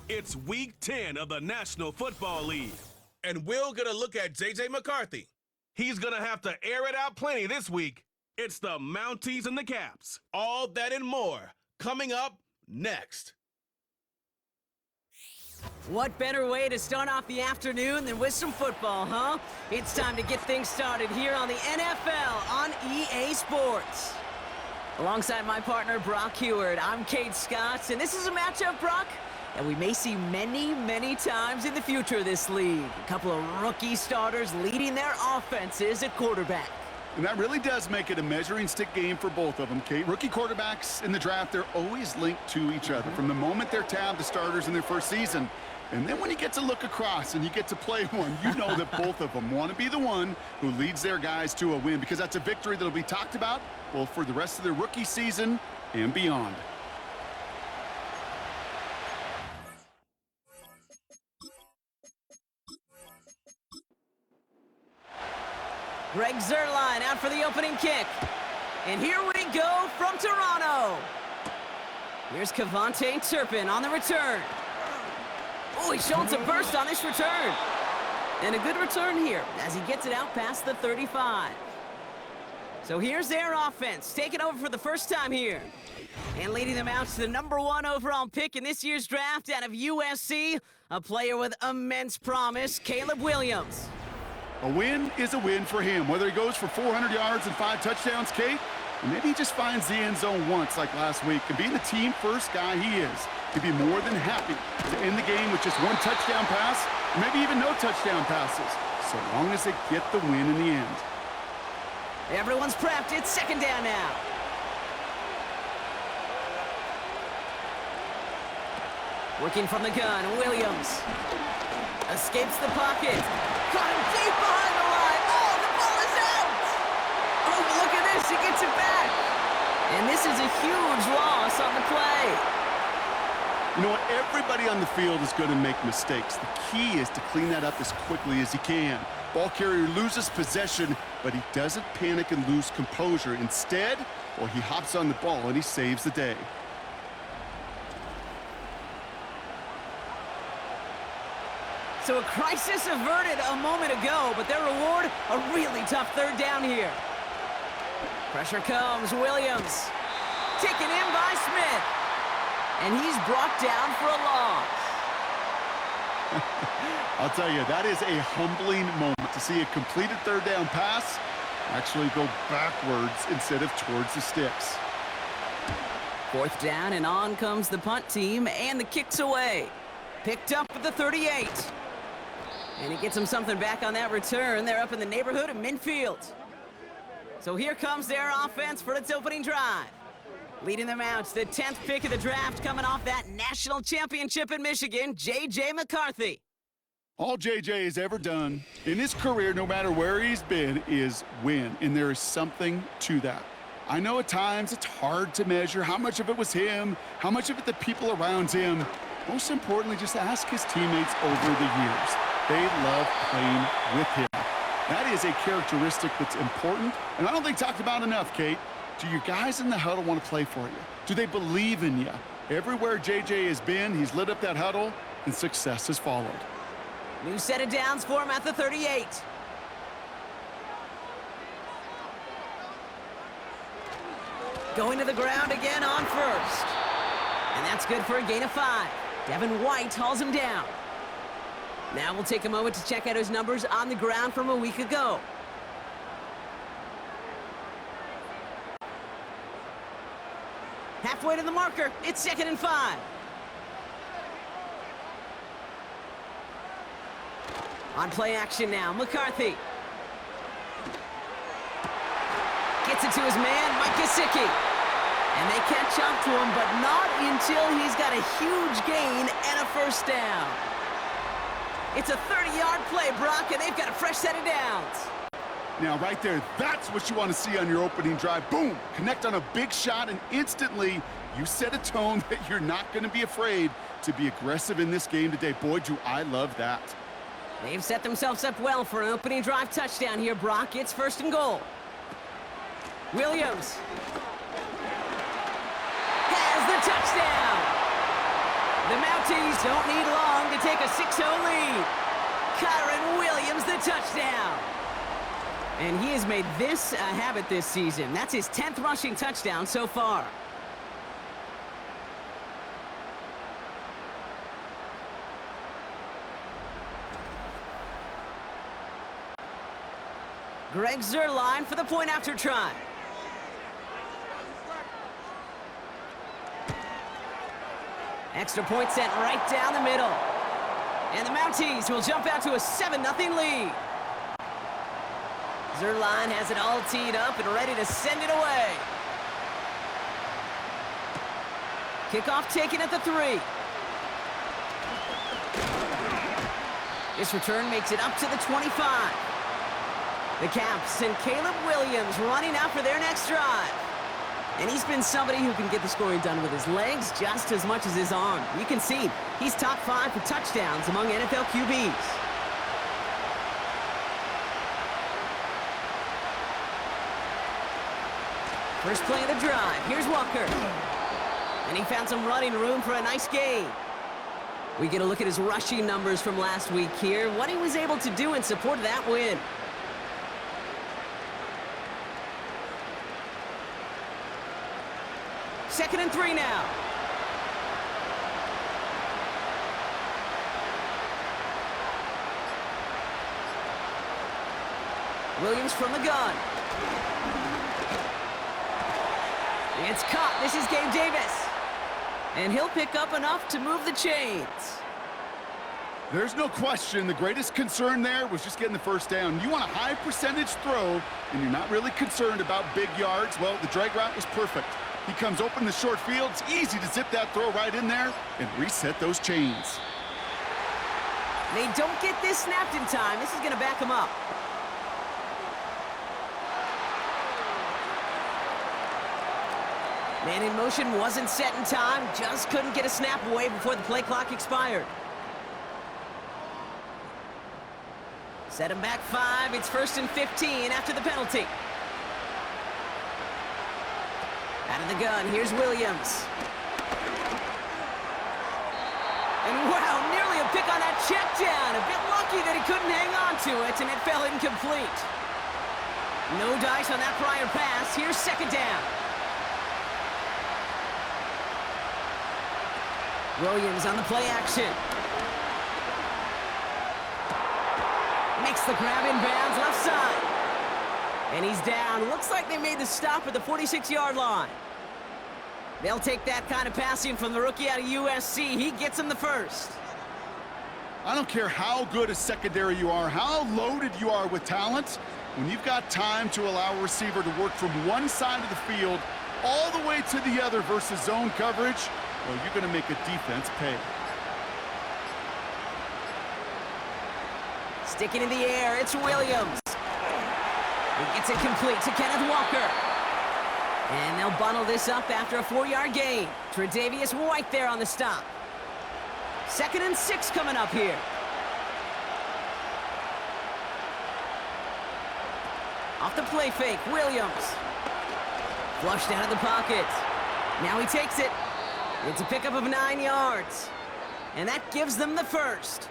It's Week 10 of the National Football League. And we're going to look at J.J. McCarthy. He's going to have to air it out plenty this week. It's the Mounties and the Caps. All that and more coming up next. What better way to start off the afternoon than with some football, huh? It's time to get things started here on the NFL on EA Sports. Alongside my partner, Brock Heward, I'm Kate Scott, and this is a matchup, Brock, that we may see many, many times in the future of this league. A couple of rookie starters leading their offenses at quarterback. And that really does make it a measuring stick game for both of them, Kate. Rookie quarterbacks in the draft, they're always linked to each other from the moment they're tabbed to starters in their first season. And then when you get to look across and you get to play one, you know that both of them want to be the one who leads their guys to a win, because that's a victory that will be talked about both for the rest of their rookie season and beyond. Greg Zuerlein out for the opening kick. And here we go from Toronto. Here's Kevontae Turpin on the return. Oh, he's showing some burst on this return. And a good return here as he gets it out past the 35. So here's their offense, taking over for the first time here. And leading them out to the #1 overall pick in this year's draft out of USC, a player with immense promise, Caleb Williams. A win is a win for him, whether he goes for 400 yards and 5 touchdowns, Kate, or maybe he just finds the end zone once like last week. And being the team-first guy he is, he'd be more than happy to end the game with just 1 touchdown pass, or maybe even no touchdown passes, so long as they get the win in the end. Everyone's prepped. It's second down now. Working from the gun, Williams escapes the pocket. Caught him deep behind the line. Oh, the ball is out! Oh, look at this. He gets it back. And this is a huge loss on the play. You know what? Everybody on the field is going to make mistakes. The key is to clean that up as quickly as he can. Ball carrier loses possession, but he doesn't panic and lose composure. Instead, well, he hops on the ball and he saves the day. So a crisis averted a moment ago, but their reward, a really tough third down here. Pressure comes, Williams. Taken in by Smith. And he's brought down for a loss. I'll tell you, that is a humbling moment to see a completed third down pass actually go backwards instead of towards the sticks. Fourth down, and on comes the punt team, and the kick's away. Picked up at the 38. And he gets them something back on that return. They're up in the neighborhood of midfield. So here comes their offense for its opening drive. Leading them out, the 10th pick of the draft, coming off that national championship in Michigan, J.J. McCarthy. All J.J. has ever done in his career, no matter where he's been, is win. And there is something to that. I know at times it's hard to measure how much of it was him, how much of it the people around him. Most importantly, just ask his teammates over the years. They love playing with him. That is a characteristic that's important, and I don't think talked about enough, Kate. Do your guys in the huddle want to play for you? Do they believe in you? Everywhere J.J. has been, he's lit up that huddle, and success has followed. New set of downs for him at the 38. Going to the ground again on first. And that's good for a gain of 5. Devin White hauls him down. Now we'll take a moment to check out his numbers on the ground from a week ago. Halfway to the marker, it's 2nd and 5. On play action now, McCarthy. Gets it to his man, Mike Gesicki. And they catch up to him, but not until he's got a huge gain and a first down. It's a 30-yard play, Brock, and they've got a fresh set of downs. Now, right there, that's what you want to see on your opening drive. Boom! Connect on a big shot, and instantly you set a tone that you're not going to be afraid to be aggressive in this game today. Boy, do I love that. They've set themselves up well for an opening drive touchdown here, Brock. It's 1st and goal. Williams has the touchdown. The Mounties don't need long to take a 6-0 lead. Kyron Williams, the touchdown. And he has made this a habit this season. That's his 10th rushing touchdown so far. Greg Zuerlein for the point after try. Extra point sent right down the middle. And the Mounties will jump out to a 7-0 lead. Zuerlein has it all teed up and ready to send it away. Kickoff taken at the 3. This return makes it up to the 25. The Caps and Caleb Williams running out for their next drive. And he's been somebody who can get the scoring done with his legs just as much as his arm. You can see he's top 5 for touchdowns among NFL QBs. First play of the drive. Here's Walker. And he found some running room for a nice gain. We get a look at his rushing numbers from last week here. What he was able to do in support of that win. Second and 3 now. Williams from the gun. It's caught. This is Gabe Davis. And he'll pick up enough to move the chains. There's no question the greatest concern there was just getting the first down. You want a high percentage throw, and you're not really concerned about big yards. Well, the drag route was perfect. He comes open in the short field. It's easy to zip that throw right in there and reset those chains. They don't get this snapped in time. This is going to back him up. Man in motion wasn't set in time. Just couldn't get a snap away before the play clock expired. Set him back 5. It's 1st and 15 after the penalty. Out of the gun, here's Williams. And wow, nearly a pick on that check down. A bit lucky that he couldn't hang on to it, and it fell incomplete. No dice on that prior pass. Here's second down. Williams on the play action. Makes the grab in bounds left side. And he's down. Looks like they made the stop at the 46-yard line. They'll take that kind of passing from the rookie out of USC. He gets him the first. I don't care how good a secondary you are, how loaded you are with talent. When you've got time to allow a receiver to work from one side of the field all the way to the other versus zone coverage, well, you're going to make a defense pay. Sticking in the air, it's Williams. He gets it complete to Kenneth Walker. And they'll bundle this up after a 4-yard gain. Tre'Davious White there on the stop. 2nd and 6 coming up here. Off the play fake, Williams. Flushed out of the pocket. Now he takes it. It's a pickup of 9 yards. And that gives them the first.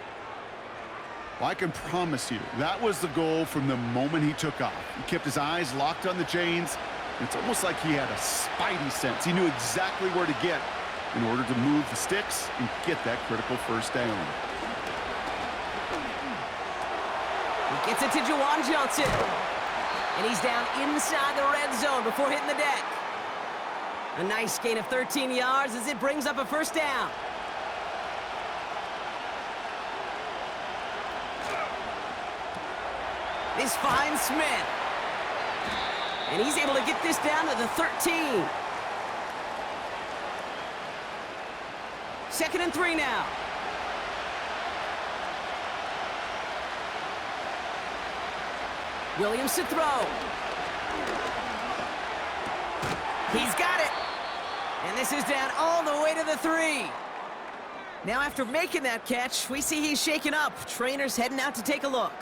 Well, I can promise you, that was the goal from the moment he took off. He kept his eyes locked on the chains. It's almost like he had a spidey sense. He knew exactly where to get in order to move the sticks and get that critical first down. He gets it to Juwan Johnson. And he's down inside the red zone before hitting the deck. A nice gain of 13 yards as it brings up a first down. This finds Smith. And he's able to get this down to the 13. 2nd and 3 now. Williams to throw. He's got it. And this is down all the way to the 3. Now after making that catch, we see he's shaken up. Trainer's heading out to take a look.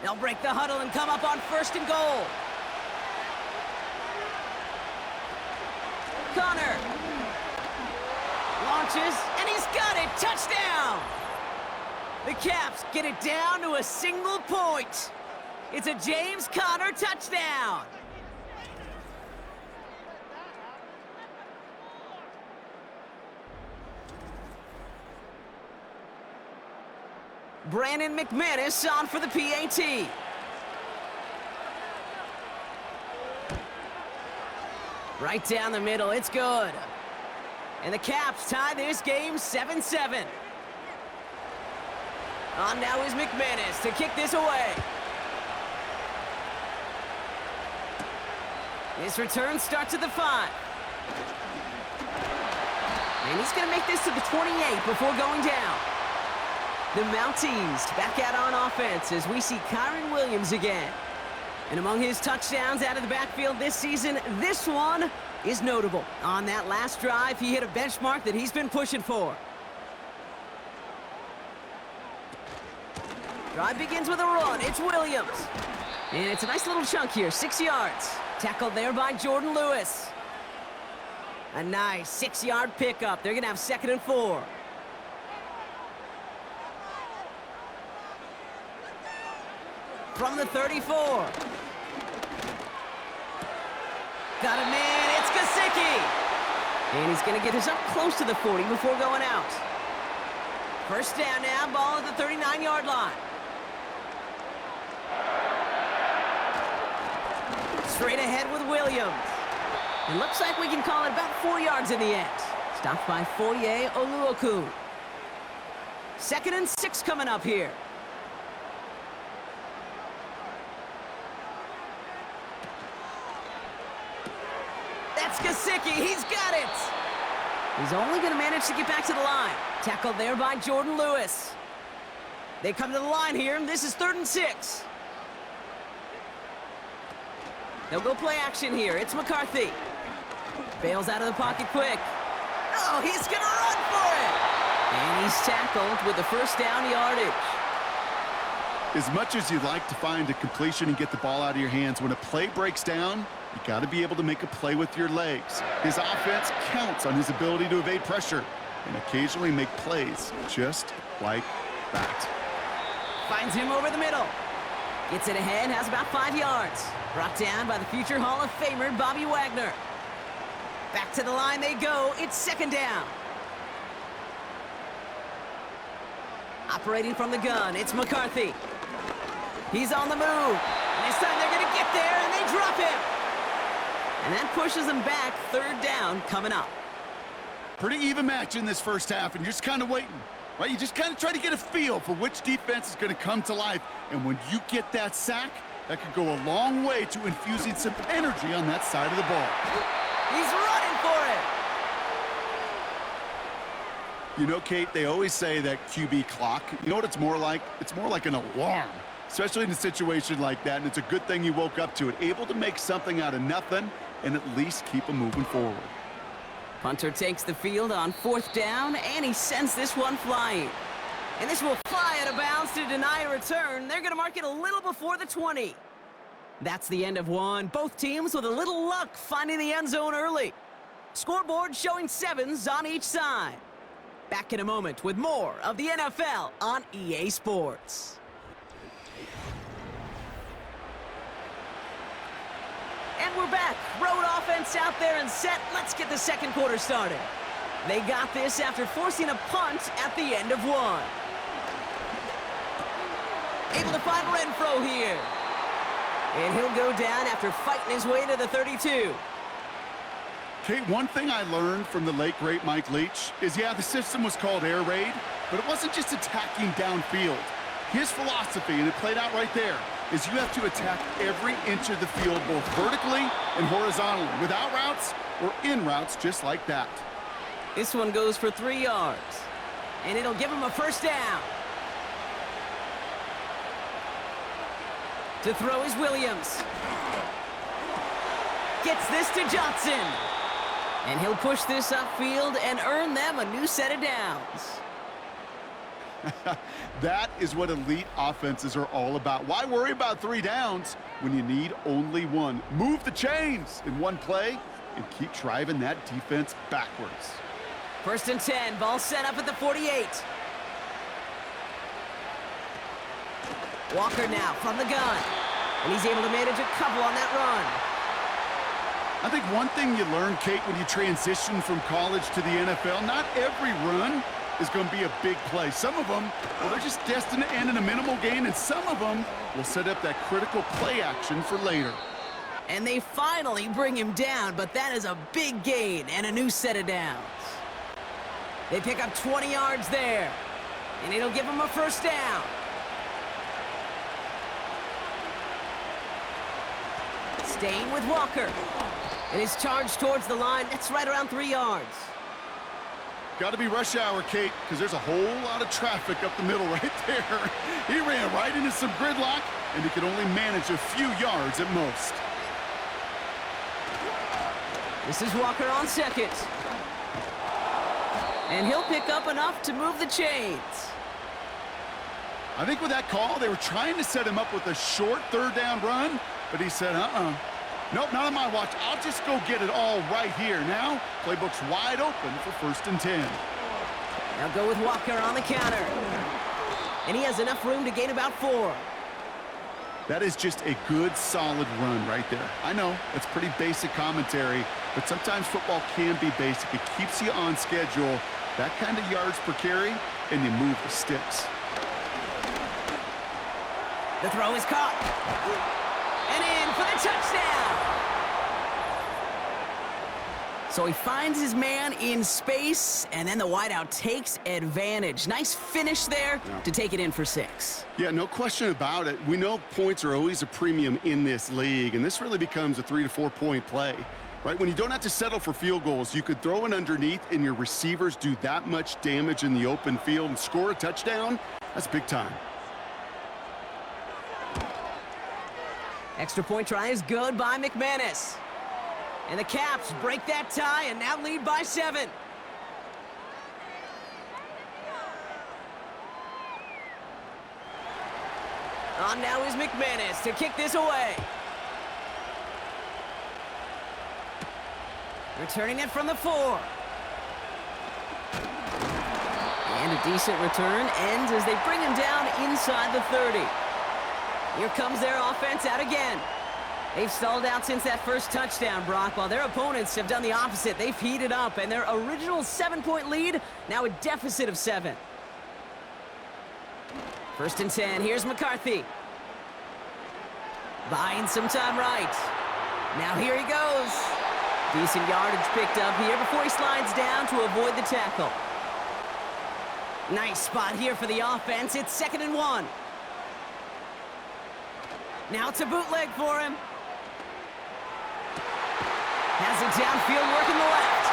They'll break the huddle and come up on 1st and goal. Connor. Launches, and he's got it. Touchdown! The Caps get it down to a single point. It's a James Conner touchdown. Brandon McManus on for the PAT. Right down the middle, it's good. And the Caps tie this game 7-7. On now is McManus to kick this away. His return starts at the 5. And he's going to make this to the 28 before going down. The Mounties back out on offense as we see Kyron Williams again. And among his touchdowns out of the backfield this season, this one is notable. On that last drive, he hit a benchmark that he's been pushing for. Drive begins with a run. It's Williams. And it's a nice little chunk here, 6 yards. Tackled there by Jordan Lewis. A nice 6-yard pickup. They're going to have 2nd and 4. From the 34. Got a man, it's Gesicki. And he's going to get us up close to the 40 before going out. First down now, ball at the 39-yard line. Straight ahead with Williams. It looks like we can call it about 4 yards in the end. Stopped by Foye Oluokun. 2nd and 6 coming up here. That's Gesicki. He's got it. He's only going to manage to get back to the line. Tackled there by Jordan Lewis. They come to the line here, and this is 3rd and 6. They'll go play action here. It's McCarthy. Bails out of the pocket quick. Oh, he's going to run for it. And he's tackled with the first down yardage. As much as you'd like to find a completion and get the ball out of your hands, when a play breaks down, you got to be able to make a play with your legs. His offense counts on his ability to evade pressure and occasionally make plays just like that. Finds him over the middle. Gets it ahead, has about 5 yards. Brought down by the future Hall of Famer, Bobby Wagner. Back to the line they go. It's 2nd down. Operating from the gun, it's McCarthy. He's on the move. And this time they're going to get there, and they drop him. And that pushes them back. 3rd down coming up. Pretty even match in this first half, and you're just kind of waiting. Right? You just kind of try to get a feel for which defense is going to come to life. And when you get that sack, that could go a long way to infusing some energy on that side of the ball. He's running for it. You know, Kate, they always say that QB clock, you know what it's more like? It's more like an alarm, especially in a situation like that. And it's a good thing you woke up to it, able to make something out of nothing and at least keep them moving forward. Punter takes the field on 4th down, and he sends this one flying. And this will fly out of bounds to deny a return. They're going to mark it a little before the 20. That's the end of one. Both teams with a little luck finding the end zone early. Scoreboard showing 7s on each side. Back in a moment with more of the NFL on EA Sports. And we're back. Road offense out there and set. Let's get the 2nd quarter started. They got this after forcing a punt at the end of one. Able to find Renfro here. And he'll go down after fighting his way to the 32. Kate, one thing I learned from the late, great Mike Leach is, yeah, the system was called air raid, but it wasn't just attacking downfield. His philosophy, and it played out right there, is you have to attack every inch of the field, both vertically and horizontally, without routes or in routes just like that. This one goes for 3 yards, and it'll give him a first down. To throw is Williams. Gets this to Johnson. And he'll push this upfield and earn them a new set of downs. That is what elite offenses are all about. Why worry about 3 downs when you need only one? Move the chains in one play, and keep driving that defense backwards. 1st and 10, ball set up at the 48. Walker now from the gun, and he's able to manage a couple on that run. I think one thing you learn, Kate, when you transition from college to the NFL, not every run is going to be a big play. Some of them, well, they're just destined to end in a minimal gain, and some of them will set up that critical play action for later. And they finally bring him down, but that is a big gain and a new set of downs. They pick up 20 yards there, and it'll give them a 1st down. Staying with Walker. And his charge towards the line, that's right around 3 yards. Got to be rush hour, Kate, because there's a whole lot of traffic up the middle right there. He ran right into some gridlock, and he could only manage a few yards at most. This is Walker on 2nd. And he'll pick up enough to move the chains. I think with that call, they were trying to set him up with a short 3rd down run, but he said, nope, not on my watch. I'll just go get it all right here. Now, playbook's wide open for 1st and 10. Now go with Walker on the counter. And he has enough room to gain about 4. That is just a good, solid run right there. I know, it's pretty basic commentary, but sometimes football can be basic. It keeps you on schedule, that kind of yards per carry, and you move the sticks. The throw is caught. And in for the touchdown. So he finds his man in space, and then the wideout takes advantage. Nice finish there to take it in for 6. Yeah, no question about it. We know points are always a premium in this league, and this really becomes a 3 to 4 point play. Right, when you don't have to settle for field goals, you could throw it underneath and your receivers do that much damage in the open field and score a touchdown. That's big time. Extra point try is good by McManus. And the Caps break that tie and now lead by 7. On now is McManus to kick this away. Returning it from the 4. And a decent return ends as they bring him down inside the 30. Here comes their offense out again. They've stalled out since that first touchdown, Brock, while their opponents have done the opposite. They've heated up, and their original 7-point lead, now a deficit of 7. 1st and 10, here's McCarthy. Buying some time right. Now here he goes. Decent yardage picked up here before he slides down to avoid the tackle. Nice spot here for the offense. It's 2nd and 1. Now it's a bootleg for him. Has it downfield working the left.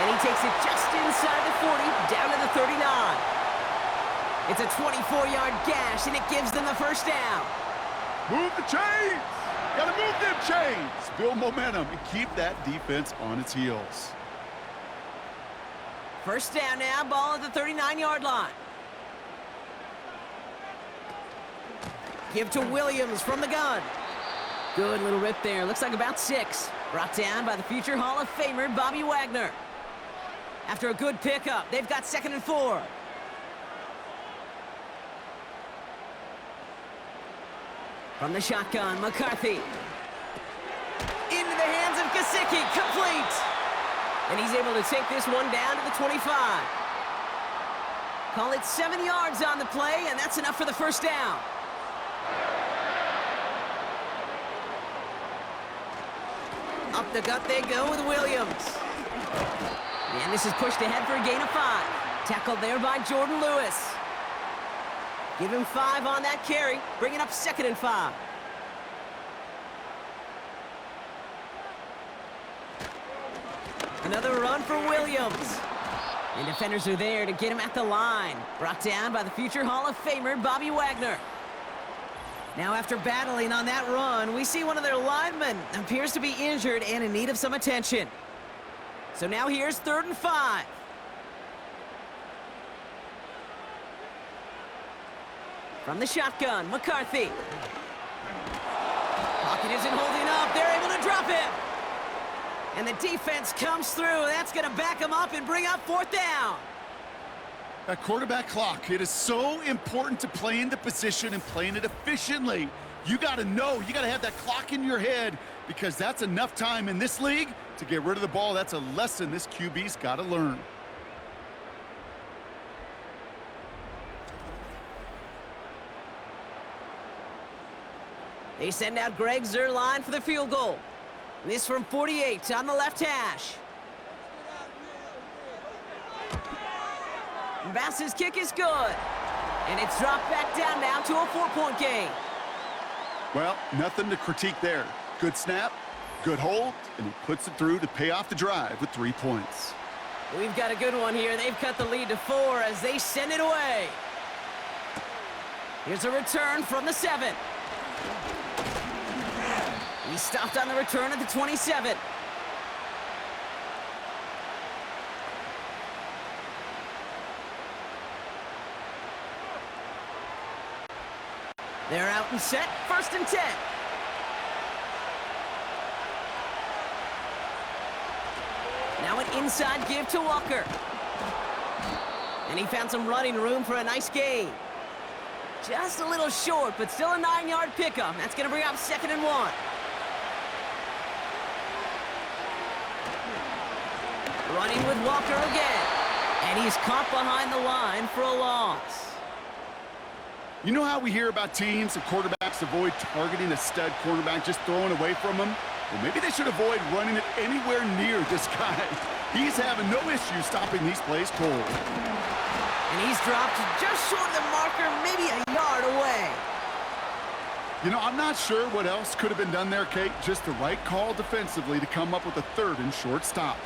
And he takes it just inside the 40, down to the 39. It's a 24-yard gash, and it gives them the 1st down. Move the chains! Gotta move them chains! Build momentum and keep that defense on its heels. 1st down now, ball at the 39-yard line. Give to Williams from the gun. Good little rip there. Looks like about 6. Brought down by the future Hall of Famer, Bobby Wagner. After a good pickup, they've got 2nd and 4. From the shotgun, McCarthy. Into the hands of Gesicki, complete. And he's able to take this one down to the 25. Call it 7 yards on the play, and that's enough for the 1st down. Up the gut they go with Williams. And this is pushed ahead for a gain of 5. Tackled there by Jordan Lewis. Give him 5 on that carry, bringing up 2nd and 5. Another run for Williams. And defenders are there to get him at the line. Brought down by the future Hall of Famer, Bobby Wagner. Now, after battling on that run, we see one of their linemen appears to be injured and in need of some attention. So now here's 3rd and 5. From the shotgun, McCarthy. Pocket isn't holding up. They're able to drop him. And the defense comes through. That's going to back them up and bring up fourth down. That quarterback clock, it is so important to play in the position and playing it efficiently. You got to know, you got to have that clock in your head because that's enough time in this league to get rid of the ball. That's a lesson this QB's got to learn. They send out Greg Zuerlein for the field goal. This from 48 on the left hash. Bass's kick is good. And it's dropped back down now to a 4-point game. Well, nothing to critique there. Good snap, good hold, and he puts it through to pay off the drive with 3 points. We've got a good one here. They've cut the lead to 4 as they send it away. Here's a return from the 7. He stopped on the return at the 27. They're out and set, 1st and 10. Now an inside give to Walker. And he found some running room for a nice gain. Just a little short, but still a 9-yard pickup. That's going to bring up 2nd and 1. Running with Walker again. And he's caught behind the line for a loss. You know how we hear about teams and quarterbacks avoid targeting a stud quarterback, just throwing away from him? Well, maybe they should avoid running it anywhere near this guy. He's having no issue stopping these plays cold. And he's dropped just short of the marker, maybe a yard away. You know, I'm not sure what else could have been done there, Kate. Just the right call defensively to come up with a 3rd and short stop.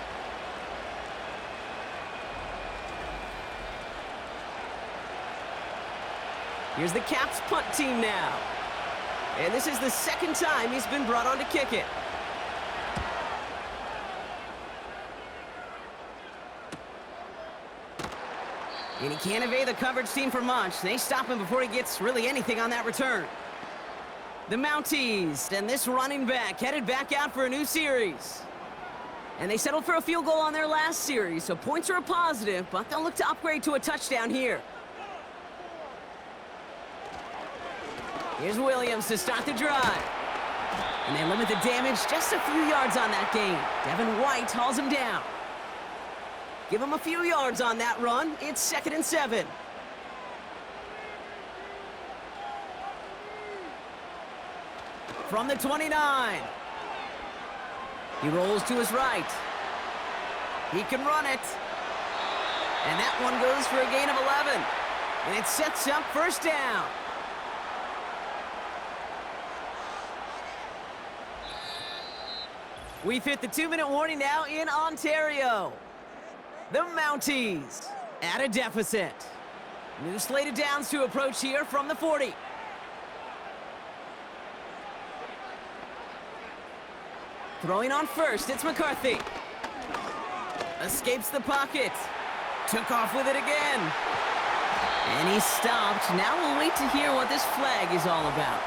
Here's the Caps punt team now. And this is the 2nd time he's been brought on to kick it. And he can't evade the coverage team for much. They stop him before he gets really anything on that return. The Mounties and this running back headed back out for a new series. And they settled for a field goal on their last series, so points are a positive, but they'll look to upgrade to a touchdown here. Here's Williams to start the drive. And they limit the damage just a few yards on that gain. Devin White hauls him down. Give him a few yards on that run. It's 2nd and 7. From the 29. He rolls to his right. He can run it. And that one goes for a gain of 11. And it sets up 1st down. We've hit the 2-minute warning now in Ontario. The Mounties at a deficit. New slate of downs to approach here from the 40. Throwing on first, it's McCarthy. Escapes the pocket. Took off with it again. And he stopped. Now we'll wait to hear what this flag is all about.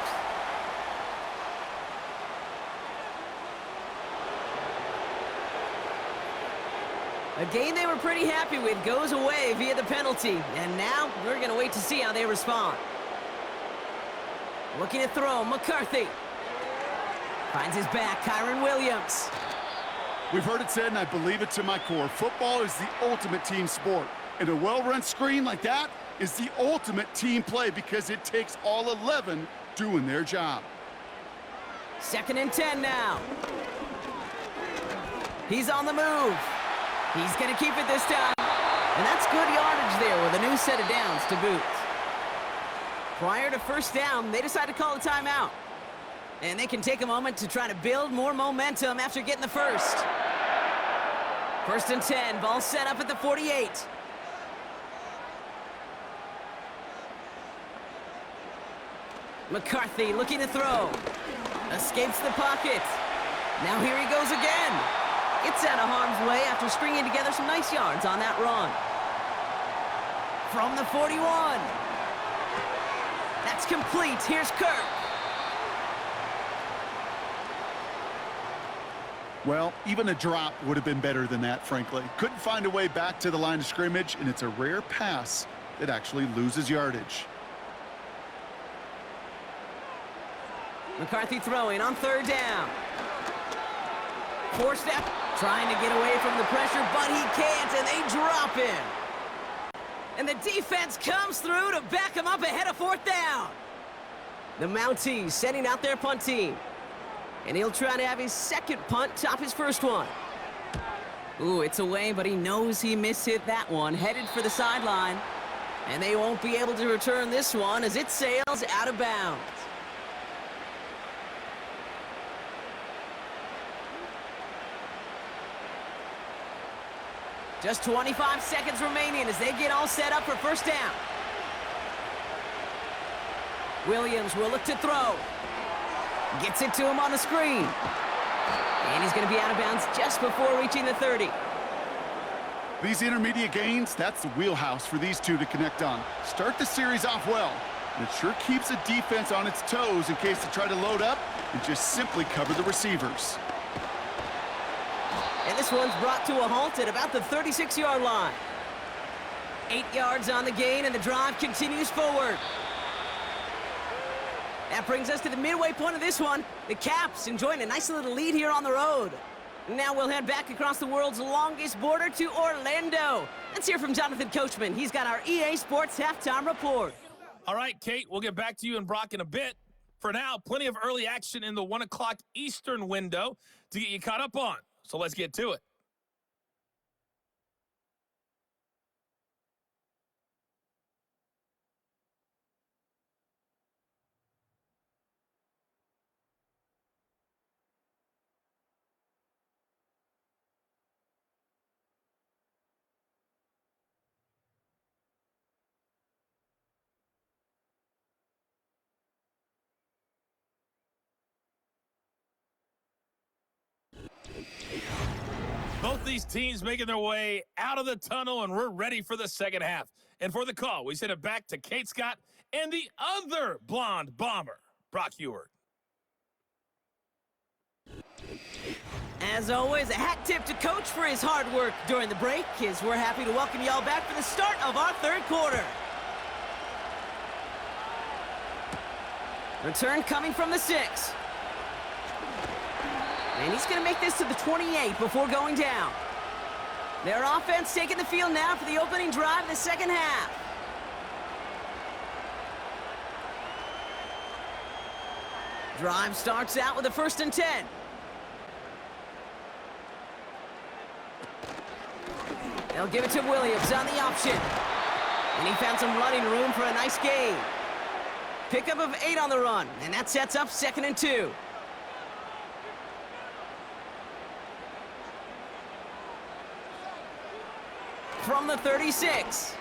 A game they were pretty happy with goes away via the penalty. And now we're going to wait to see how they respond. Looking to throw, McCarthy. Finds his back, Kyron Williams. We've heard it said, and I believe it to my core, football is the ultimate team sport. And a well-run screen like that is the ultimate team play because it takes all 11 doing their job. 2nd and 10 now. He's on the move. He's going to keep it this time. And that's good yardage there with a new set of downs to boot. Prior to 1st down, they decide to call a timeout. And they can take a moment to try to build more momentum after getting the first. 1st and 10, ball set up at the 48. McCarthy looking to throw. Escapes the pocket. Now here he goes again. Gets out of harm's way after stringing together some nice yards on that run. From the 41. That's complete. Here's Kirk. Well, even a drop would have been better than that, frankly. Couldn't find a way back to the line of scrimmage, and it's a rare pass that actually loses yardage. McCarthy throwing on 3rd down. 4-step, trying to get away from the pressure, but he can't, and they drop him. And the defense comes through to back him up ahead of 4th down. The Mounties sending out their punt team. And he'll try to have his 2nd punt top his 1st one. Ooh, it's away, but he knows he mishit that one. Headed for the sideline. And they won't be able to return this one as it sails out of bounds. Just 25 seconds remaining as they get all set up for 1st down. Williams will look to throw. Gets it to him on the screen. And he's going to be out of bounds just before reaching the 30. These intermediate gains, that's the wheelhouse for these two to connect on. Start the series off well, and it sure keeps the defense on its toes in case they try to load up and just simply cover the receivers. And this one's brought to a halt at about the 36-yard line. 8 yards on the gain, and the drive continues forward. That brings us to the midway point of this one. The Caps enjoying a nice little lead here on the road. Now we'll head back across the world's longest border to Orlando. Let's hear from Jonathan Coachman. He's got our EA Sports halftime report. All right, Kate, we'll get back to you and Brock in a bit. For now, plenty of early action in the 1 o'clock Eastern window to get you caught up on. So let's get to it. Both these teams making their way out of the tunnel, and we're ready for the 2nd half. And for the call, we send it back to Kate Scott and the other blonde bomber, Brock Heward. As always, a hat tip to Coach for his hard work during the break, as we're happy to welcome y'all back for the start of our 3rd quarter. Return coming from the 6. And he's going to make this to the 28 before going down. Their offense taking the field now for the opening drive in the 2nd half. Drive starts out with a 1st and 10. They'll give it to Williams on the option. And he found some running room for a nice gain. Pickup of 8 on the run, and that sets up 2nd and 2. From the 36.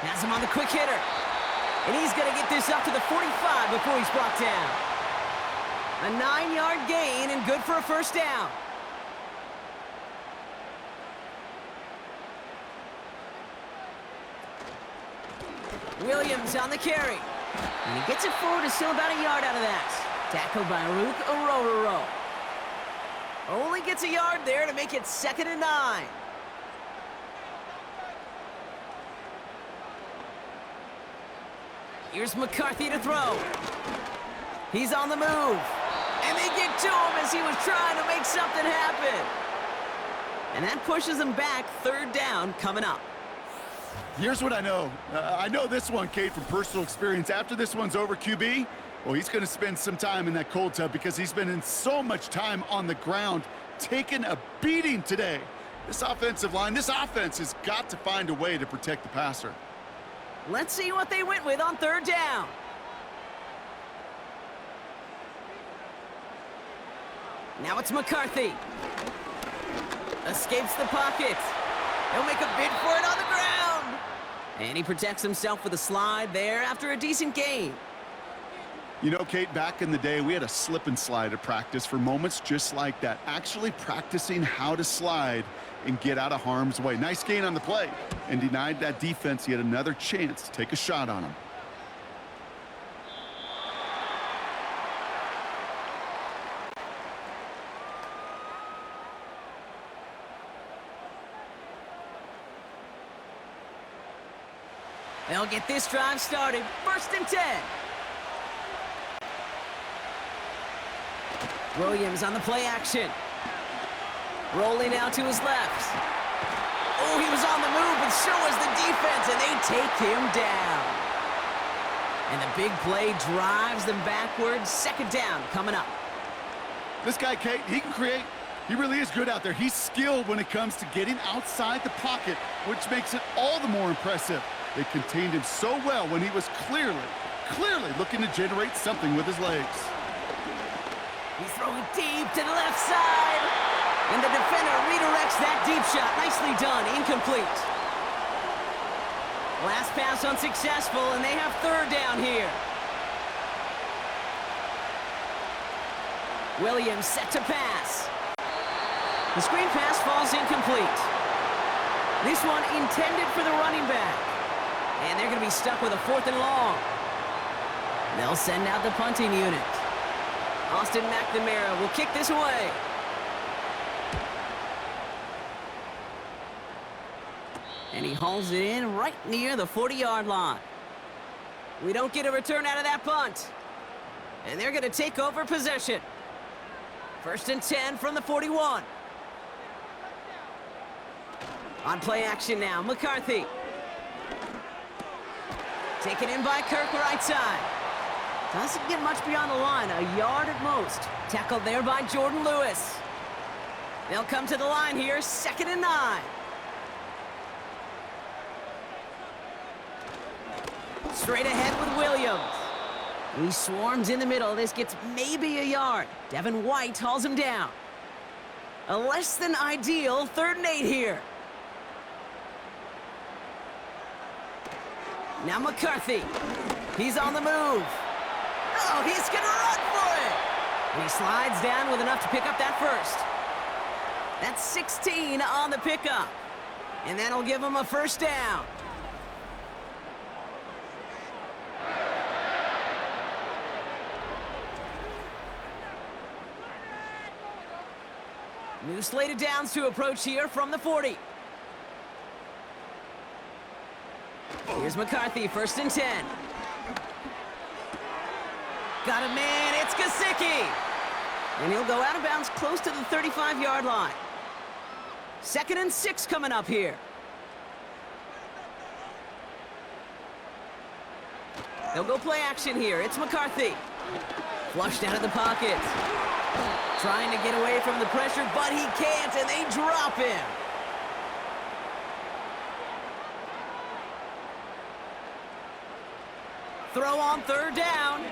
Has him on the quick hitter. And he's going to get this up to the 45 before he's brought down. A 9-yard gain and good for a 1st down. Williams on the carry. And he gets it forward, is still about a yard out of that. Tackled by Rook Orororo. Only gets a yard there to make it 2nd and 9. Here's McCarthy to throw. He's on the move. And they get to him as he was trying to make something happen. And that pushes him back. 3rd down coming up. Here's what I know. I know this one, Kate, from personal experience. After this one's over, QB, well, he's going to spend some time in that cold tub because he's been in so much time on the ground, taking a beating today. This offensive line, this offense has got to find a way to protect the passer. Let's see what they went with on 3rd down. Now it's McCarthy. Escapes the pocket. He'll make a bid for it on the ground. And he protects himself with a slide there after a decent gain. You know, Kate, back in the day, we had a slip and slide at practice for moments just like that. Actually practicing how to slide and get out of harm's way. Nice gain on the play, and denied that defense yet another chance to take a shot on him. They'll get this drive started. 1st and 10. Williams on the play action. Rolling out to his left. Oh, he was on the move, but so was the defense, and they take him down. And the big play drives them backwards. 2nd down coming up. This guy, Kate, he can create. He really is good out there. He's skilled when it comes to getting outside the pocket, which makes it all the more impressive. They contained him so well when he was clearly looking to generate something with his legs. He's throwing deep to the left side. And the defender redirects that deep shot. Nicely done. Incomplete. Last pass unsuccessful, and they have 3rd down here. Williams set to pass. The screen pass falls incomplete. This one intended for the running back. And they're going to be stuck with a 4th and long. They'll send out the punting unit. Austin McNamara will kick this away. And he hauls it in right near the 40-yard line. We don't get a return out of that punt. And they're going to take over possession. 1st and 10 from the 41. On play action now, McCarthy. Taken in by Kirk, right side. Doesn't get much beyond the line, a yard at most. Tackled there by Jordan Lewis. They'll come to the line here, 2nd and 9. Straight ahead with Williams. He swarms in the middle. This gets maybe a yard. Devin White hauls him down. A less than ideal 3rd and 8 here. Now McCarthy. He's on the move. Oh, he's going to run for it. And he slides down with enough to pick up that 1st. That's 16 on the pickup. And that'll give him a 1st down. New slate of downs to approach here from the 40. Here's McCarthy, 1st and 10. Got a man, it's Gesicki. And he'll go out of bounds close to the 35-yard line. 2nd and 6 coming up here. They'll go play action here. It's McCarthy. Flushed out of the pocket. Trying to get away from the pressure, but he can't, and they drop him. Throw on 3rd down.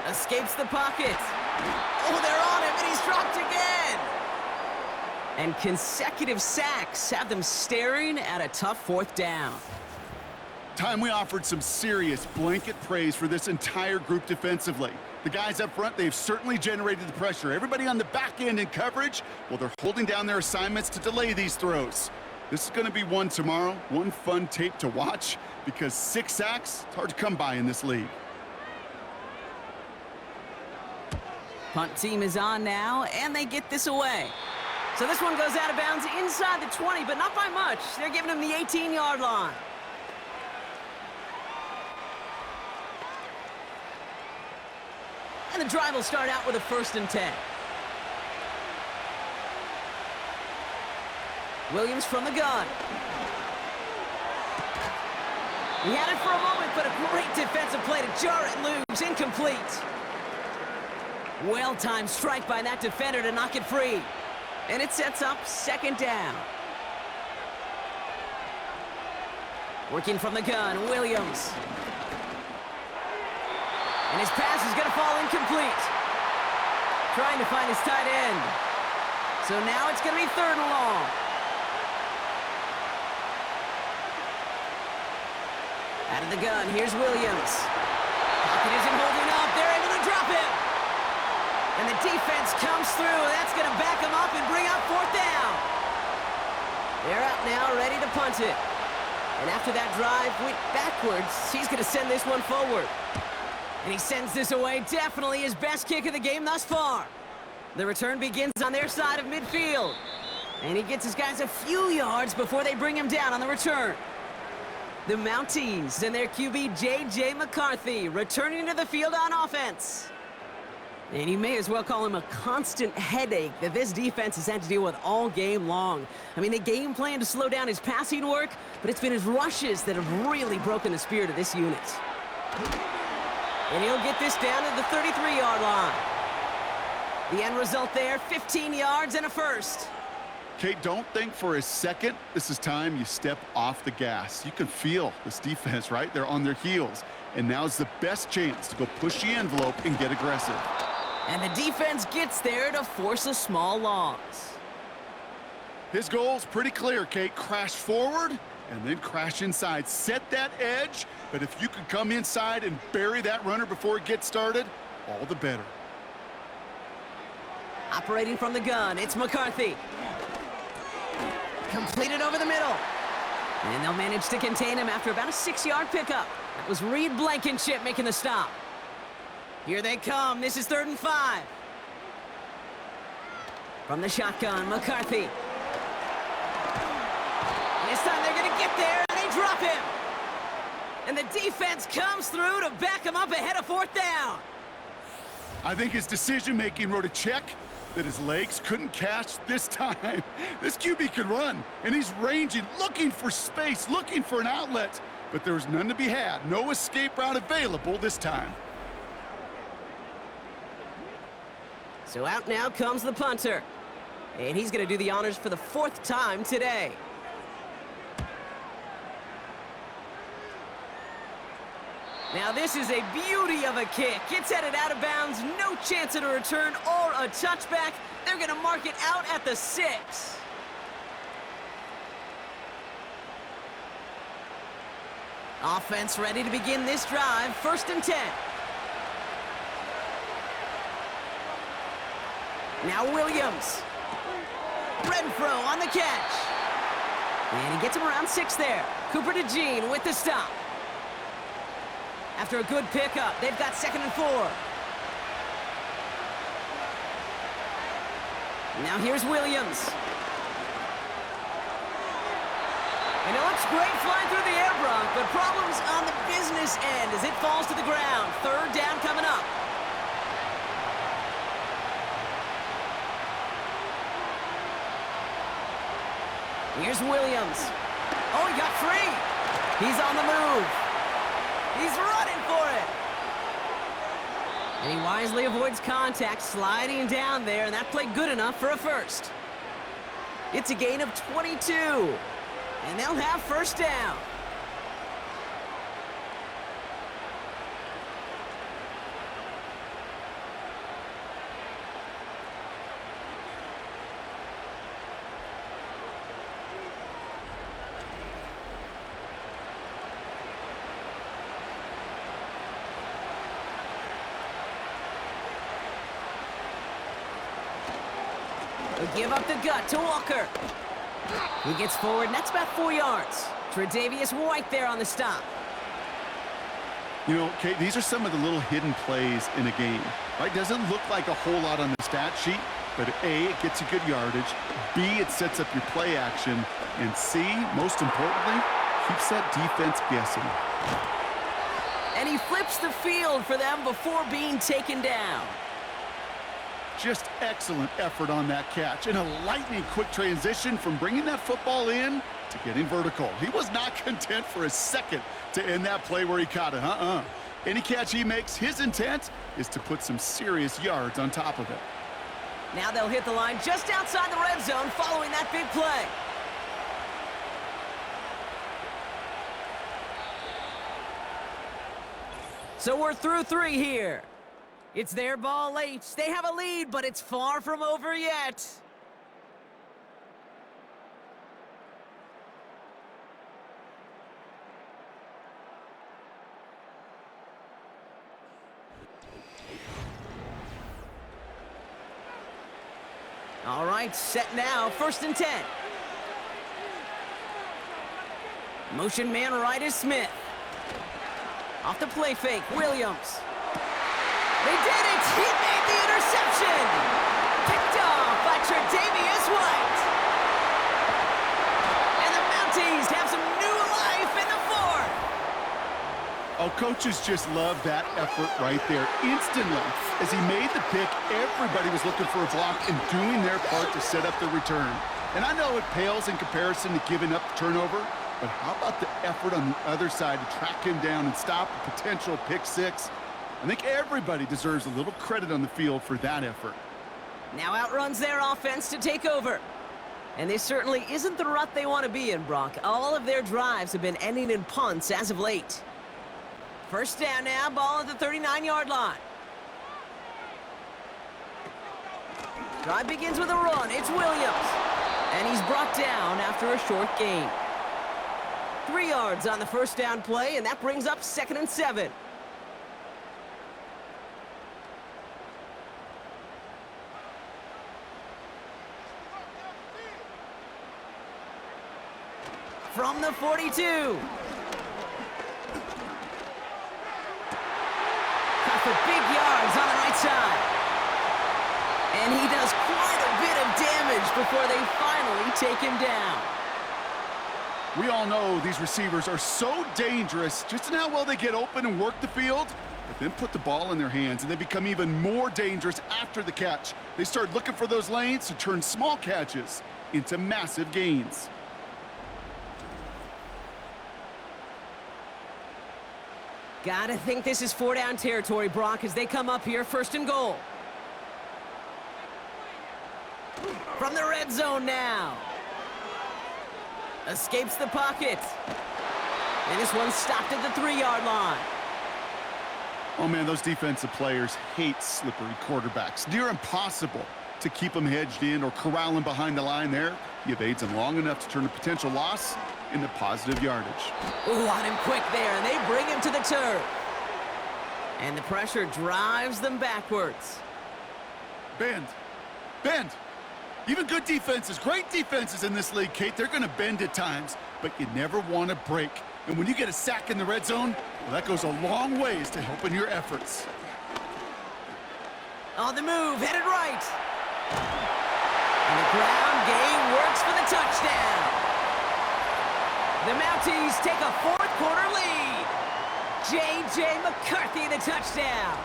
Escapes the pocket. Oh, they're on him, and he's dropped again. And consecutive sacks have them staring at a tough 4th down. Time we offered some serious blanket praise for this entire group defensively. The guys up front, they've certainly generated the pressure. Everybody on the back end in coverage, well, they're holding down their assignments to delay these throws. This is going to be one tomorrow, one fun tape to watch, because 6 sacks, it's hard to come by in this league. Punt team is on now, and they get this away. So this one goes out of bounds inside the 20, but not by much. They're giving him the 18-yard line. And the drive will start out with a 1st and 10. Williams from the gun. He had it for a moment, but a great defensive play to jar it loose. Incomplete. Well-timed strike by that defender to knock it free. And it sets up 2nd down. Working from the gun, Williams. And his pass is going to fall incomplete. Trying to find his tight end. So now it's going to be 3rd and long. Out of the gun, here's Williams. Pocket isn't holding up. They're able to drop him. And the defense comes through. That's going to back him up and bring up 4th down. They're out now, ready to punt it. And after that drive went backwards, he's going to send this one forward. And he sends this away, definitely his best kick of the game thus far. The return begins on their side of midfield. And he gets his guys a few yards before they bring him down on the return. The Mounties and their QB J.J. McCarthy returning to the field on offense. And you may as well call him a constant headache that this defense has had to deal with all game long. I mean, they game plan to slow down his passing work, but it's been his rushes that have really broken the spirit of this unit. And he'll get this down to the 33-yard line. The end result there, 15 yards and a first. Kate, don't think for a second this is time you step off the gas. You can feel this defense, right? They're on their heels. And now's the best chance to go push the envelope and get aggressive. And the defense gets there to force a small loss. His goal's pretty clear, Kate. Crash forward and then crash inside. Set that edge, but if you can come inside and bury that runner before it gets started, all the better. Operating from the gun, it's McCarthy. Completed over the middle. And they'll manage to contain him after about a 6-yard pickup. That was Reed Blankenship making the stop. Here they come. This is 3rd and 5. From the shotgun, McCarthy. This time they're going to get there, and they drop him. And the defense comes through to back him up ahead of 4th down. I think his decision-making wrote a check that his legs couldn't catch this time. This QB can run, and he's ranging, looking for space, looking for an outlet. But there was none to be had. No escape route available this time. So out now comes the punter. And he's going to do the honors for the 4th time today. Now this is a beauty of a kick. It's headed out of bounds, no chance at a return or a touchback. They're going to mark it out at the 6. Offense ready to begin this drive, 1st and 10. Now Williams. Renfro on the catch. And he gets him around 6 there. Cooper DeJean with the stop. After a good pickup, they've got 2nd and 4. Now here's Williams. And it looks great flying through the air, Bronk, but problems on the business end as it falls to the ground. 3rd down coming up. Here's Williams. Oh, he got free. He's on the move. He's running for it. And he wisely avoids contact, sliding down there, and that played good enough for a first. It's a gain of 22, and they'll have 1st down. They give up the gut to Walker. He gets forward, and that's about 4 yards. Tre'Davious White there on the stop. You know, Kate, these are some of the little hidden plays in a game, right? Doesn't look like a whole lot on the stat sheet, but A, it gets you good yardage. B, it sets up your play action. And C, most importantly, keeps that defense guessing. And he flips the field for them before being taken down. Just excellent effort on that catch, and a lightning quick transition from bringing that football in to getting vertical. He was not content for a second to end that play where he caught it. Any catch he makes, his intent is to put some serious yards on top of it. Now they'll hit the line just outside the red zone following that big play. So we're through 3 here. It's their ball late. They have a lead, but it's far from over yet. All right, set now, 1st and 10. Motion man right is Smith. Off the play fake, Williams. They did it! He made the interception! Picked off by Tre'Davious White. And the Mounties have some new life in the 4th. Oh, coaches just love that effort right there. Instantly, as he made the pick, everybody was looking for a block and doing their part to set up the return. And I know it pales in comparison to giving up the turnover, but how about the effort on the other side to track him down and stop a potential pick six? I think everybody deserves a little credit on the field for that effort. Now outruns their offense to take over. And this certainly isn't the rut they want to be in, Brock. All of their drives have been ending in punts as of late. First down now, ball at the 39-yard line. Drive begins with a run. It's Williams. And he's brought down after a short gain. 3 yards on the first down play, and that brings up 2nd and 7. From the 42. Cut for big yards on the right side. And he does quite a bit of damage before they finally take him down. We all know these receivers are so dangerous just in how well they get open and work the field, but then put the ball in their hands, and they become even more dangerous after the catch. They start looking for those lanes to turn small catches into massive gains. Gotta think this is 4-down territory, Brock, as they come up here, 1st and goal. From the red zone now. Escapes the pocket. And this one's stopped at the 3-yard line. Oh, man, those defensive players hate slippery quarterbacks. Near impossible to keep them hedged in or corral them behind the line there. He evades them long enough to turn a potential loss into positive yardage. Ooh, on him quick there, and they bring him to the turf. And the pressure drives them backwards. Bend. Bend. Even good defenses, great defenses in this league, Kate, they're going to bend at times, but you never want to break. And when you get a sack in the red zone, well, that goes a long ways to helping your efforts. On the move, headed right. And the ground game works for the touchdown. The Mounties take a 4th quarter lead. J.J. McCarthy, the touchdown.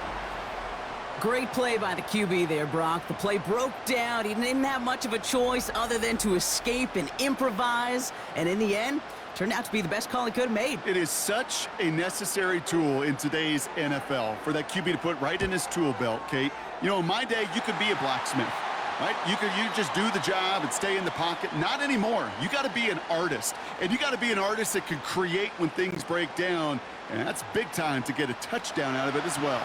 Great play by the QB there, Brock. The play broke down. He didn't have much of a choice other than to escape and improvise. And in the end, turned out to be the best call he could have made. It is such a necessary tool in today's NFL for that QB to put right in his tool belt, Kate. You know, in my day, you could be a blacksmith, right? You just do the job and stay in the pocket. Not anymore. You got to be an artist. And you got to be an artist that can create when things break down. And that's big time to get a touchdown out of it as well.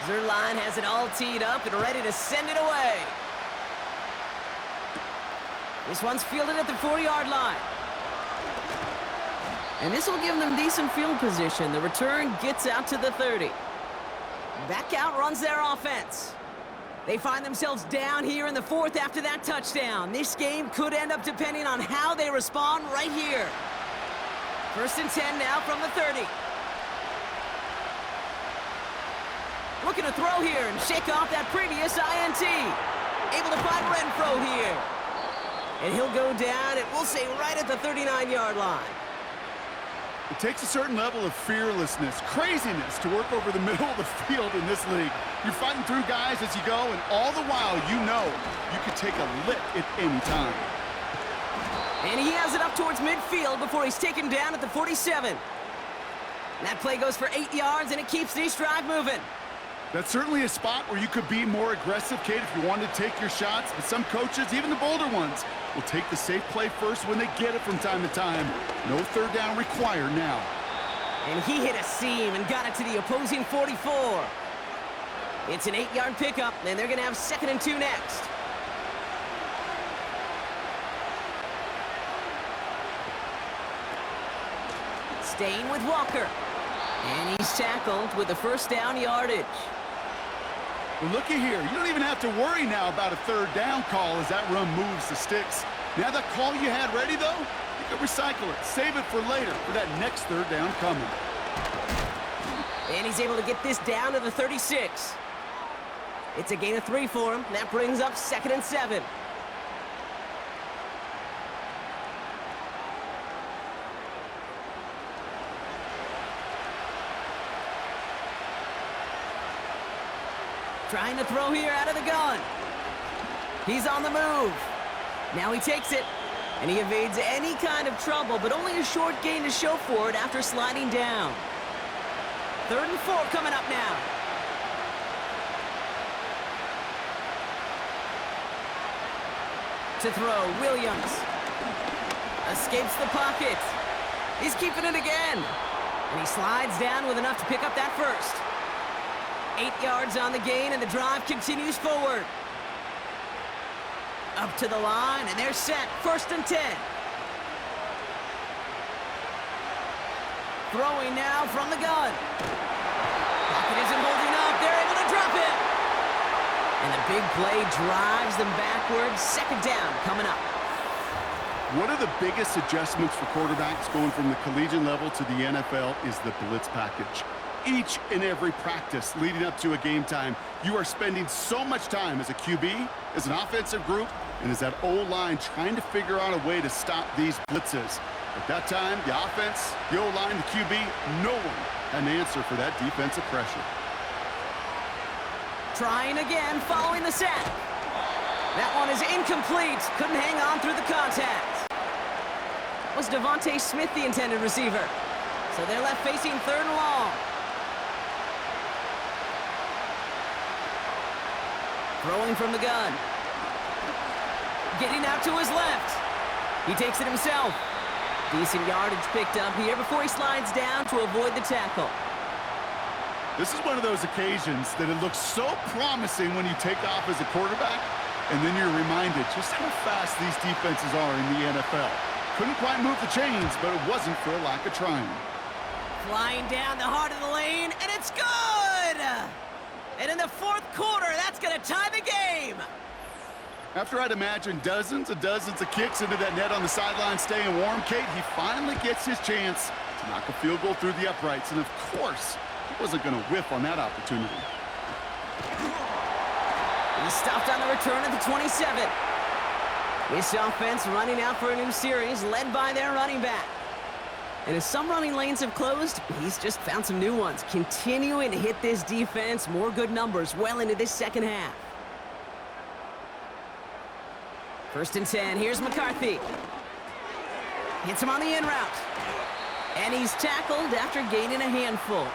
Zerline has it all teed up and ready to send it away. This one's fielded at the 40-yard line. And this will give them decent field position. The return gets out to the 30. Back out runs their offense. They find themselves down here in the 4th after that touchdown. This game could end up depending on how they respond right here. 1st and 10 now from the 30. Looking to throw here and shake off that previous INT. Able to find Renfro here. And he'll go down, and we'll say right at the 39-yard line. It takes a certain level of fearlessness, craziness to work over the middle of the field in this league. You're fighting through guys as you go, and all the while you know you could take a lick at any time. And he has it up towards midfield before he's taken down at the 47. That play goes for 8 yards, and it keeps this drive moving. That's certainly a spot where you could be more aggressive, Kate, if you wanted to take your shots. But some coaches, even the bolder ones, will take the safe play first when they get it from time to time. No 3rd down required now. And he hit a seam and got it to the opposing 44. It's an 8-yard pickup, and they're going to have 2nd and 2 next. Staying with Walker. And he's tackled with the 1st down yardage. Well, looky here. You don't even have to worry now about a 3rd down call as that run moves the sticks. Now that call you had ready, though, you can recycle it. Save it for later for that next 3rd down coming. And he's able to get this down to the 36. It's a gain of 3 for him. That brings up 2nd and 7. Trying to throw here out of the gun. He's on the move. Now he takes it, and he evades any kind of trouble, but only a short gain to show for it after sliding down. 3rd and 4 coming up now. To throw, Williams. Escapes the pocket. He's keeping it again. And he slides down with enough to pick up that first. 8 yards on the gain, and the drive continues forward. Up to the line, and they're set. 1st and 10. Throwing now from the gun. Pocket isn't holding up. They're able to drop it. And the big play drives them backwards. 2nd down coming up. One of the biggest adjustments for quarterbacks going from the collegiate level to the NFL is the blitz package. Each and every practice leading up to a game time, you are spending so much time as a QB, as an offensive group, and as that O-line trying to figure out a way to stop these blitzes. At that time, the offense, the O-line, the QB, no one had an answer for that defensive pressure. Trying again, following the sack. That one is incomplete. Couldn't hang on through the contact. Was Devontae Smith the intended receiver? So they're left facing 3rd and long. Throwing from the gun. Getting out to his left. He takes it himself. Decent yardage picked up here before he slides down to avoid the tackle. This is one of those occasions that it looks so promising when you take off as a quarterback, and then you're reminded just how fast these defenses are in the NFL. Couldn't quite move the chains, but it wasn't for a lack of trying. Flying down the heart of the lane, and it's good! And in the 4th quarter, that's going to tie the game! After I'd imagine dozens and dozens of kicks into that net on the sideline staying warm, Kate, he finally gets his chance to knock a field goal through the uprights. And of course, he wasn't going to whiff on that opportunity. He stopped on the return at the 27. This offense running out for a new series, led by their running back. And as some running lanes have closed, he's just found some new ones, continuing to hit this defense more good numbers well into this 2nd half. 1st and 10, here's McCarthy. Hits him on the in route. And he's tackled after gaining a handful.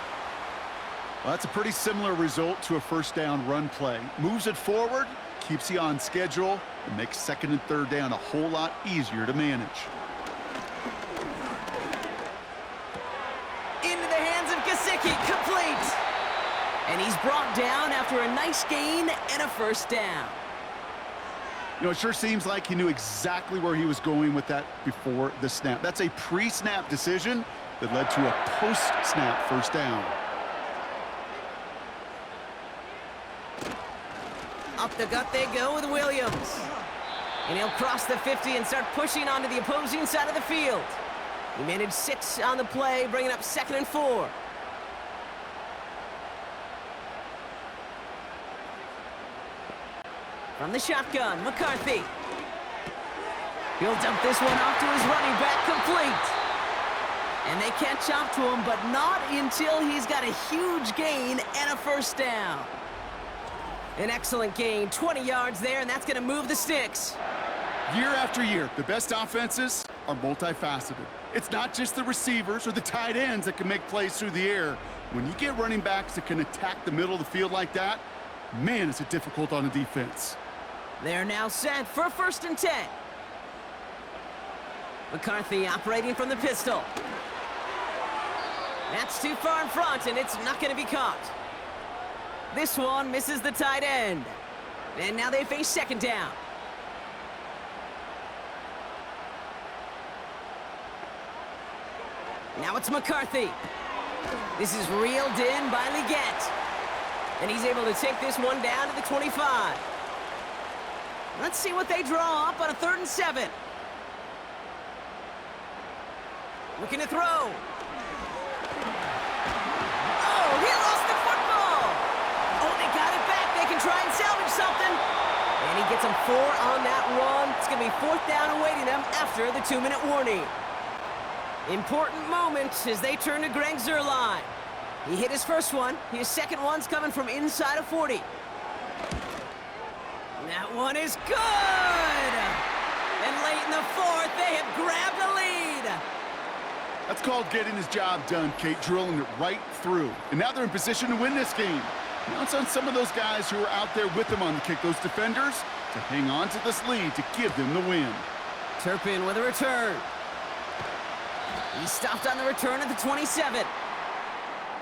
Well, that's a pretty similar result to a 1st down run play. Moves it forward, keeps you on schedule, and makes 2nd and 3rd down a whole lot easier to manage. Into the hands of Gesicki, complete. And he's brought down after a nice gain and a 1st down. You know, it sure seems like he knew exactly where he was going with that before the snap. That's a pre-snap decision that led to a post-snap 1st down. Up the gut they go with Williams. And he'll cross the 50 and start pushing onto the opposing side of the field. He managed 6 on the play, bringing up 2nd and 4. From the shotgun, McCarthy. He'll dump this one off to his running back, complete. And they catch up to him, but not until he's got a huge gain and a 1st down. An excellent gain, 20 yards there, and that's going to move the sticks. Year after year, the best offenses are multifaceted. It's not just the receivers or the tight ends that can make plays through the air. When you get running backs that can attack the middle of the field like that, man, is it difficult on a defense. They're now set for 1st and 10. McCarthy operating from the pistol. That's too far in front, and it's not going to be caught. This one misses the tight end. And now they face 2nd down. Now it's McCarthy. This is reeled in by Legaue. And he's able to take this one down to the 25. Let's see what they draw up on a 3rd and 7. Looking to throw. Oh, he lost the football. Oh, they got it back. They can try and salvage something. And he gets them 4 on that run. It's going to be 4th down awaiting them after the 2-minute warning. Important moment as they turn to Greg Zuerlein. He hit his first one. His second one's coming from inside of 40. That one is good! And late in the fourth, they have grabbed a lead. That's called getting his job done, Kate, drilling it right through. And now they're in position to win this game. Now it's on some of those guys who are out there with them on the kick, those defenders, to hang on to this lead to give them the win. Turpin with a return. He stopped on the return at the 27.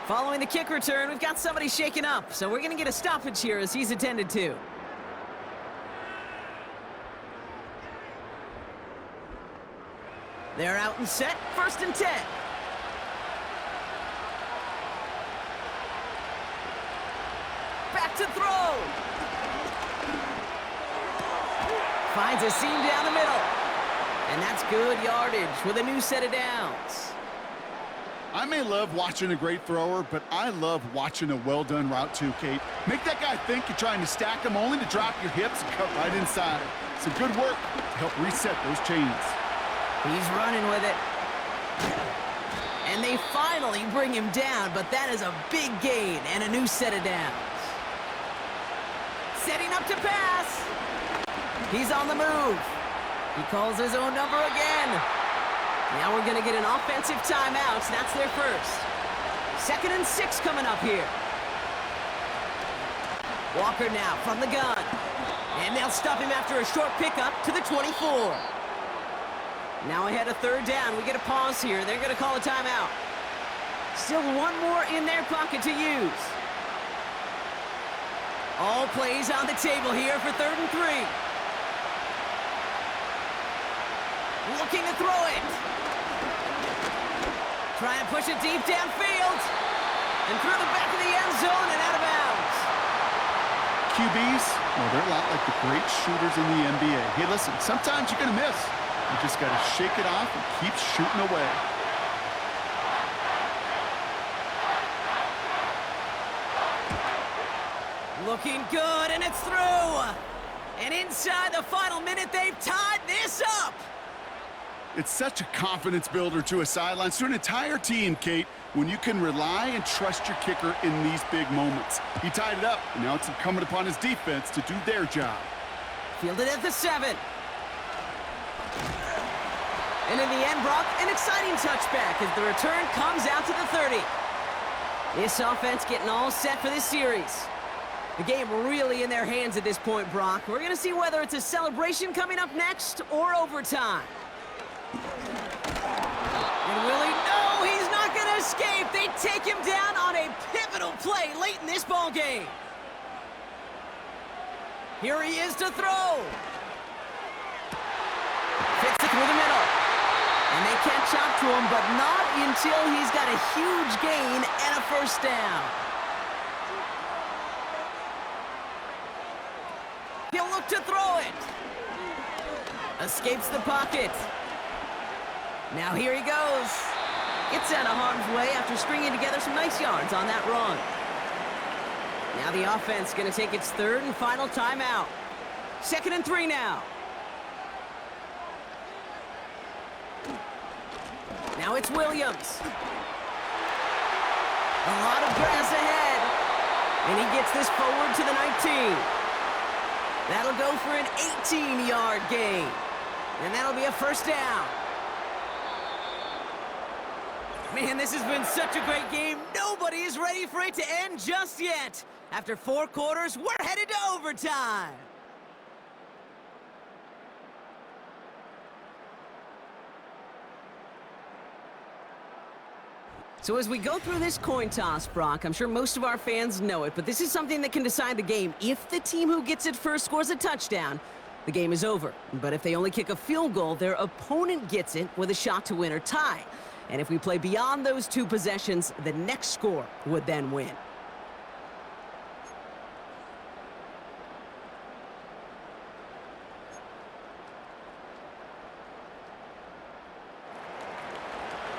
Following the kick return, we've got somebody shaken up, so we're going to get a stoppage here as he's attended to. They're out and set, 1st and 10. Back to throw. Finds a seam down the middle. And that's good yardage with a new set of downs. I may love watching a great thrower, but I love watching a well-done route too, Kate. Make that guy think you're trying to stack him only to drop your hips and cut right inside. Some good work to help reset those chains. He's running with it. And they finally bring him down, but that is a big gain and a new set of downs. Setting up to pass. He's on the move. He calls his own number again. Now we're going to get an offensive timeout. That's their first. 2nd and 6 coming up here. Walker now from the gun. And they'll stop him after a short pickup to the 24. Now ahead of 3rd down. We get a pause here. They're going to call a timeout. Still one more in their pocket to use. All plays on the table here for 3rd and 3. Looking to throw it. Trying to push it deep downfield. And through the back of the end zone and out of bounds. QBs, well, they're a lot like the great shooters in the NBA. Hey, listen, sometimes you're going to miss. You just got to shake it off and keep shooting away. Looking good, and it's through. And inside the final minute, they've tied this up. It's such a confidence builder to a sideline, to an entire team, Kate, when you can rely and trust your kicker in these big moments. He tied it up, and now it's incumbent upon his defense to do their job. Fielded at the 7. And in the end, Brock, an exciting touchback as the return comes out to the 30. This offense getting all set for this series. The game really in their hands at this point, Brock. We're going to see whether it's a celebration coming up next or overtime. And Willie, no, he's not going to escape. They take him down on a pivotal play late in this ball game. Here he is to throw. Fits it through the middle. And they catch up to him, but not until he's got a huge gain and a 1st down. He'll look to throw it. Escapes the pocket. Now here he goes. Gets out of harm's way after stringing together some nice yards on that run. Now the offense going to take its 3rd and final timeout. 2nd and 3 now. Now it's Williams. A lot of grass ahead. And he gets this forward to the 19. That'll go for an 18-yard gain. And that'll be a 1st down. Man, this has been such a great game. Nobody is ready for it to end just yet. After 4 quarters, we're headed to overtime. So as we go through this coin toss, Brock, I'm sure most of our fans know it, but this is something that can decide the game. If the team who gets it first scores a touchdown, the game is over. But if they only kick a field goal, their opponent gets it with a shot to win or tie. And if we play beyond those 2 possessions, the next score would then win.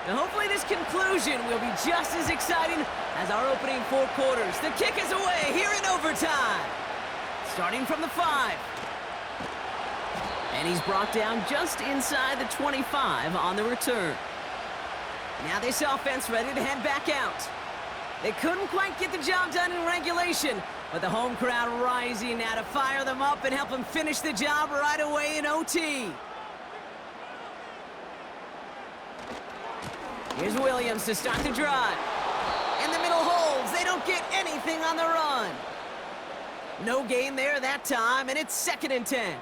Now hopefully this conclusion will be just as exciting as our opening 4 quarters. The kick is away here in overtime. Starting from the 5. And he's brought down just inside the 25 on the return. Now this offense ready to head back out. They couldn't quite get the job done in regulation, But the home crowd rising now to fire them up and help them finish the job right away in OT. Here's Williams to start the drive. And the middle holds. They don't get anything on the run. No gain there that time, and it's 2nd and 10.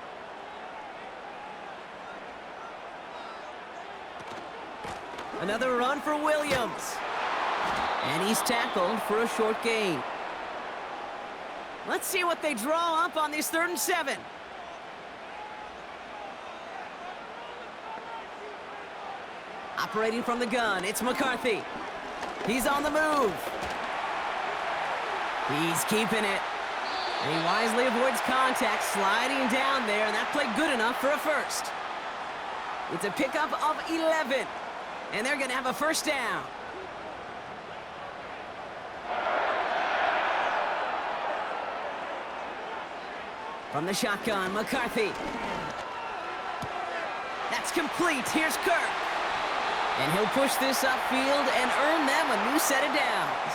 Another run for Williams. And he's tackled for a short gain. Let's see what they draw up on this 3rd and 7. Operating from the gun, it's McCarthy. He's on the move. He's keeping it. And he wisely avoids contact, sliding down there, and that played good enough for a first. It's a pickup of 11, and they're going to have a 1st down. From the shotgun, McCarthy. That's complete. Here's Kirk. And he'll push this upfield and earn them a new set of downs.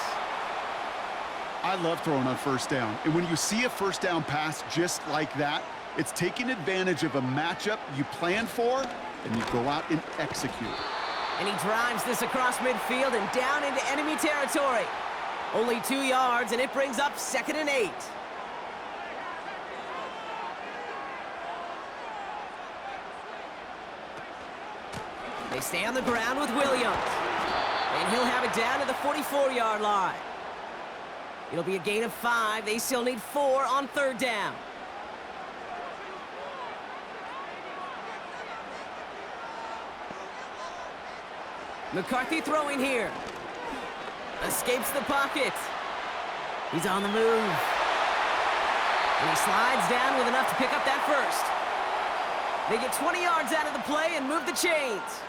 I love throwing on 1st down. And when you see a 1st down pass just like that, it's taking advantage of a matchup you planned for, and you go out and execute. And he drives this across midfield and down into enemy territory. Only 2 yards, and it brings up 2nd and 8. They stay on the ground with Williams. And he'll have it down to the 44-yard line. It'll be a gain of 5. They still need 4 on 3rd down. McCarthy throwing here. Escapes the pocket. He's on the move. And he slides down with enough to pick up that 1st. They get 20 yards out of the play and move the chains.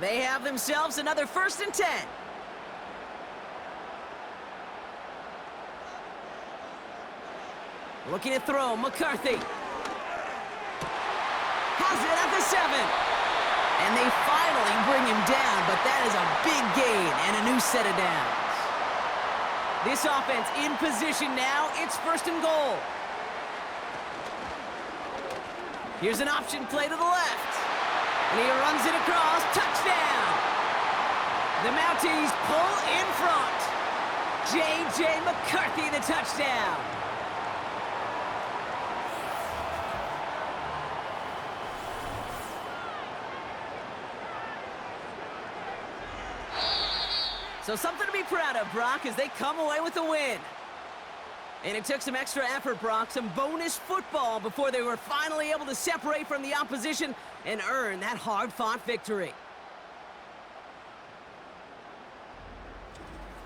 They have themselves another 1st and 10. Looking to throw, McCarthy. Has it at the 7. And they finally bring him down, but that is a big gain and a new set of downs. This offense in position now. It's 1st and goal. Here's an option play to the left. And he runs it across. Touchdown! The Mounties pull in front. J.J. McCarthy, the touchdown. So something to be proud of, Brock, as they come away with the win. And it took some extra effort, Brock, some bonus football before they were finally able to separate from the opposition and earn that hard-fought victory.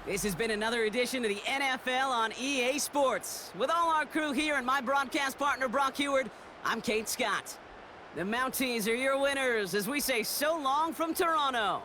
This has been another edition of the NFL on EA Sports. With all our crew here and my broadcast partner, Brock Heward, I'm Kate Scott. The Mounties are your winners as we say so long from Toronto.